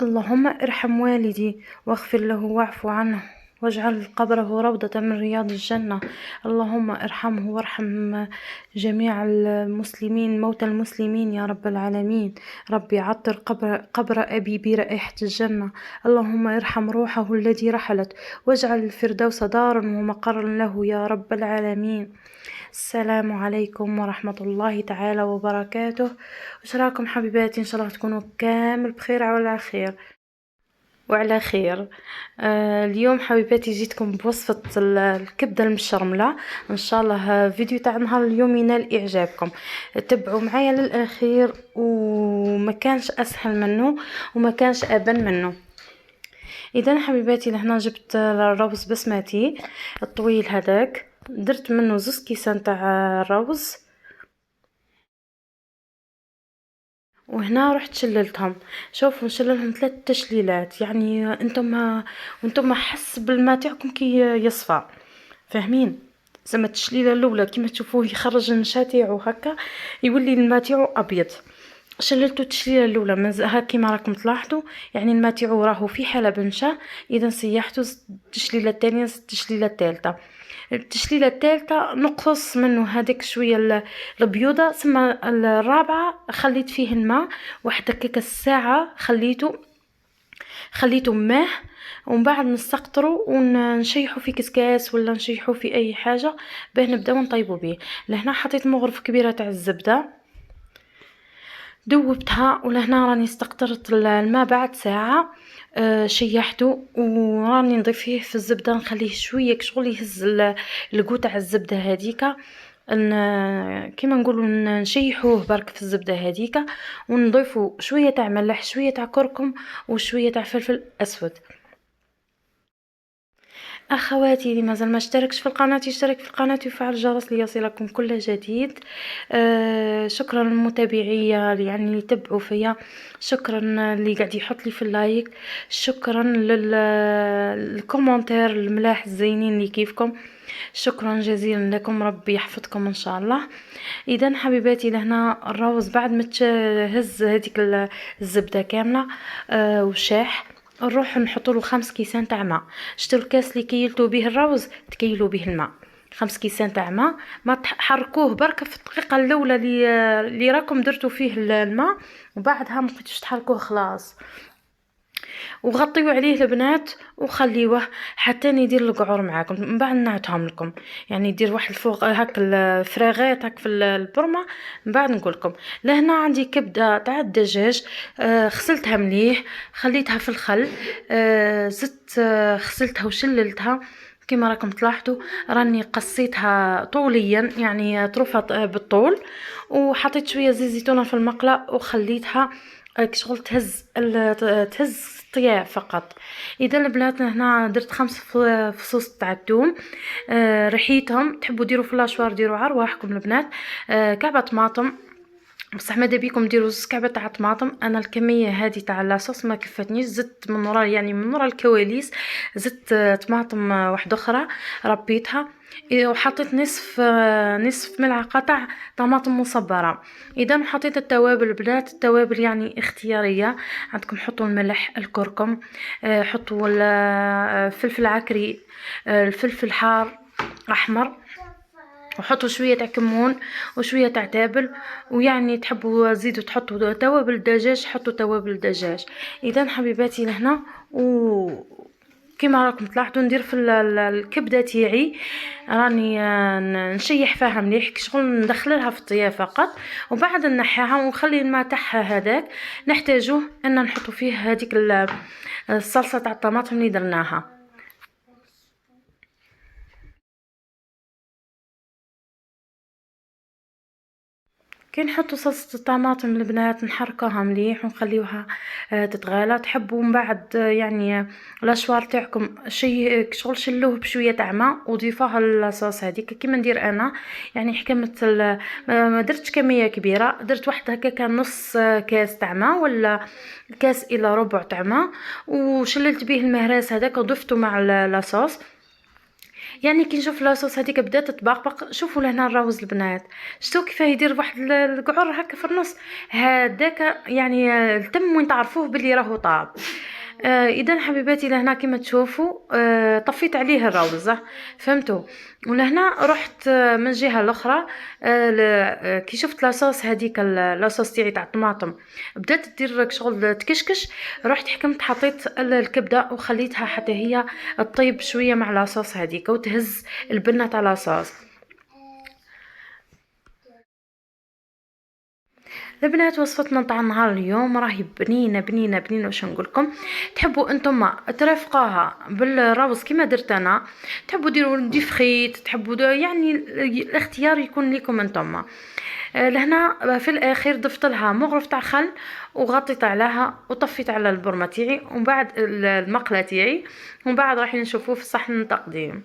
اللهم ارحم والدي واغفر له واعف عنه واجعل قبره روضة من رياض الجنة. اللهم ارحمه وارحم جميع المسلمين، موتى المسلمين يا رب العالمين. ربي عطر قبر أبي برائحة الجنة. اللهم ارحم روحه الذي رحلت واجعل الفردوس دارا ومقرا له يا رب العالمين. السلام عليكم ورحمة الله تعالى وبركاته. وش راكم حبيباتي؟ ان شاء الله تكونوا كامل بخير وعلى خير وعلى خير. اليوم حبيباتي جيتكم بوصفة الكبدة المشرملة. ان شاء الله فيديو تاع نهار اليوم ينال اعجابكم. تبعوا معايا للاخير، وما كانش اسهل منه وما كانش ابن منه. اذا حبيباتي لهنا جبت الروز بسمتي الطويل هذاك، درت منه 2 كيسان تاع الروز، وهنا رحت شللتهم. شوفوا نشللهم 3 تشليلات، يعني انتم حسب الماء تاعكم كي يصفى، فاهمين؟ زعما التشليله الاولى كيما تشوفوه يخرج النشا تاعو هكا، يولي الماء تاعو ابيض. شللتو التشليله الاولى من هكا كيما راكم تلاحظوا، يعني الماء تاعو راهو في حاله بنشا. اذا سيحتو التشليله الثانيه، التشليله الثالثه، التشليله الثالثه نقص منه هذيك شويه البيوضه، ثم الرابعه خليت فيه الماء واحد هكاك الساعه، خليته ماه، ومن بعد نستقطروا ونشيحوا في كسكاس ولا نشيحوا في اي حاجه باه نبداو نطيبوا به. لهنا حطيت مغرف كبيره تاع الزبده، دوبتها، ولهنا راني استقطرت الماء بعد ساعه. شيحته وراني نضيف فيه في الزبده، نخليه شويه كشغل يهز القو تاع الزبده هذيك. كيما نقولوا نشيحوه برك في الزبده هذيك، ونضيفوا شويه تاع ملح، شويه تاع كركم، وشويه تاع فلفل اسود. اخواتي اللي مازال ما اشتركش في القناه يشترك في القناه ويفعل الجرس ليصلكم كل جديد. شكرا للمتابعيه يعني اللي يتبعوا فيا، شكرا اللي قاعد يحط لي في اللايك، شكرا للكومنتير الملاح الزينين اللي كيفكم، شكرا جزيلا لكم، ربي يحفظكم ان شاء الله. اذا حبيباتي لهنا الروز بعد ما تهز هذيك الزبده كامله وشاح، نروح نحط له 5 كيسان تاع ماء. شتو الكاس اللي كيلتو به الروز تكيلوا به الماء، 5 كيسان تاع ماء. ما تحركوه برك في الدقيقه الاولى اللي راكم درتوا فيه الماء، وبعدها ما بقيتوش تحركوه خلاص. وغطيوا عليه البنات وخليوه حتى يدير القعور معاكم. من بعد نعتهم لكم، يعني يدير واحد الفوق هاك الفراغات هاك في البرمه. من بعد نقول لكم لهنا عندي كبده تاع الدجاج. غسلتها مليح، خليتها في الخل. زدت غسلتها وشللتها كما راكم تلاحظوا. راني قصيتها طوليا، يعني طرفها بالطول، وحطيت شويه زيت زيتونه في المقله وخليتها كشغل تهز طياب فقط. اذا البنات هنا درت 5 فصوص تاع الثوم. ريحيتهم تحبوا ديروا في لاشوار ديروا عرواحكم البنات. كعبه طماطم، بصح ماذا بيكم ديروا 2 كعبة تاع طماطم. انا الكميه هذه تاع لاصوص ما كفتنيش، زدت من ورا يعني من ورا الكواليس زدت طماطم واحده اخرى ربيتها. وحطيت نصف ملعقه تاع طماطم مصبره. اذا حطيت التوابل البنات، التوابل يعني اختياريه، عندكم حطوا الملح، الكركم، حطوا الفلفل العكري، الفلفل حار احمر، وحطوا شويه تاع كمون وشويه تاع تابل. ويعني تحبوا زيدوا تحطوا توابل الدجاج حطوا توابل الدجاج. اذا حبيباتي لهنا كما راكم تلاحظوا ندير في الكبده تاعي، راني نشيح فيها مليح كشغل ندخلها في الطياب فقط، وبعد نحيها ونخلي الماء تاعها هذاك نحتاجوه ان نحطوا فيه هذيك الصلصه تاع الطماطم اللي درناها. كي نحطوا صلصه الطماطم البنات نحركوها مليح ونخليوها تتغالى. تحبوا من بعد يعني لاشوار تاعكم شي شغل شلوه بشويه تاع ماء وضيفوها للصوص هذيك كيما ندير انا. يعني حكمت ما درتش كميه كبيره، درت واحد هكاك نص كاس تاع ماء ولا كاس الى ربع تاع ماء، وشللت به المهراس هذاك وضفته مع لاصوص. يعني كي نشوف لاصوص هذيك بدات تبقبق، شوفوا لهنا الراوز البنات، شتو كيفاه يدير واحد القعر هكا في النص، هذاك يعني التم وين تعرفوه باللي راهو طاب. اذا حبيباتي لهنا كما تشوفوا طفيت عليه الروز، فهمتوا؟ ولهنا رحت من الجهه الاخرى، كي شفت لاصوص هذيك لاصوص تاعي تاع الطماطم بدات تدير شغل تكشكش، رحت حكمت حطيت الكبده وخليتها حتى هي تطيب شويه مع لاصوص هذيك وتهز البنه تاع لاصوص. البنات وصفتنا تاع نهار اليوم راهي بنينه بنينه بنينه، واش نقولكم؟ تحبوا انتم ترافقوها بالروز كيما درت انا، تحبوا ديروا دي فريت، تحبوا يعني الاختيار يكون لكم انتم. لهنا في الاخير ضفت لها مغرف تاع خل وغطيت عليها وطفيت على البرمه تاعي ومن بعد المقله تاعي، ومن بعد راح نشوفوه في صحن التقديم.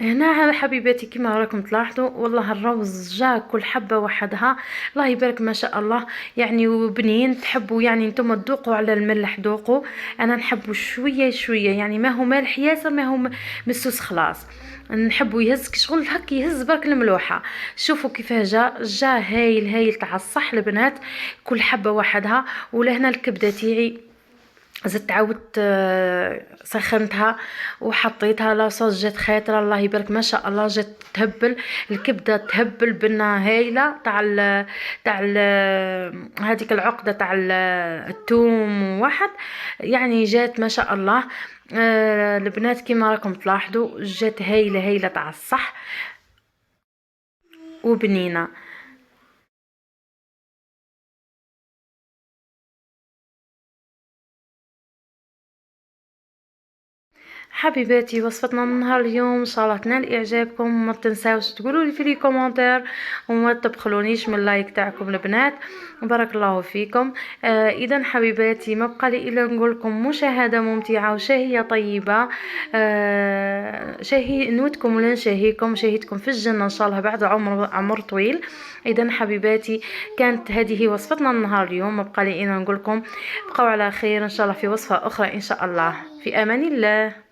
هنا حبيباتي كما راكم تلاحظوا والله الروز جا كل حبة وحدها، الله يبارك ما شاء الله، يعني وبنين. تحبوا يعني نتوما تذوقوا على الملح ذوقوا، انا نحبوا شوية شوية، يعني ما هو مالح ياسر ما هو مسوس خلاص، نحبوا يهزك شغل هك يهز برك الملوحة. شوفوا كيفاه جا هايل هايل تاع الصح البنات، كل حبة وحدها. ولهنا الكبدة تاعي زدت عاودت سخنتها وحطيتها لاصوص جات خاطره، الله يبارك ما شاء الله جات تهبل الكبده، تهبل بنا هايله تاع هذيك العقده تاع الثوم واحد، يعني جات ما شاء الله. البنات كيما راكم تلاحظوا جات هايله هايله تاع الصح وبنينه. حبيباتي وصفتنا من نهار اليوم ان شاء الله تنال اعجابكم، ما تنساوش تقولوا لي في لي كومونتير وما تبخلونيش من اللايك تاعكم البنات، بارك الله فيكم. اذا حبيباتي ما بقى لي الا نقول لكم مشاهده ممتعه وشهيه طيبه. شهي نودكم ولا نشهيكم شهيتكم في الجنه ان شاء الله بعد عمر طويل. اذا حبيباتي كانت هذه وصفتنا النهار اليوم، ما بقى لي الا نقول لكم بقوا على خير ان شاء الله في وصفه اخرى ان شاء الله، في امان الله.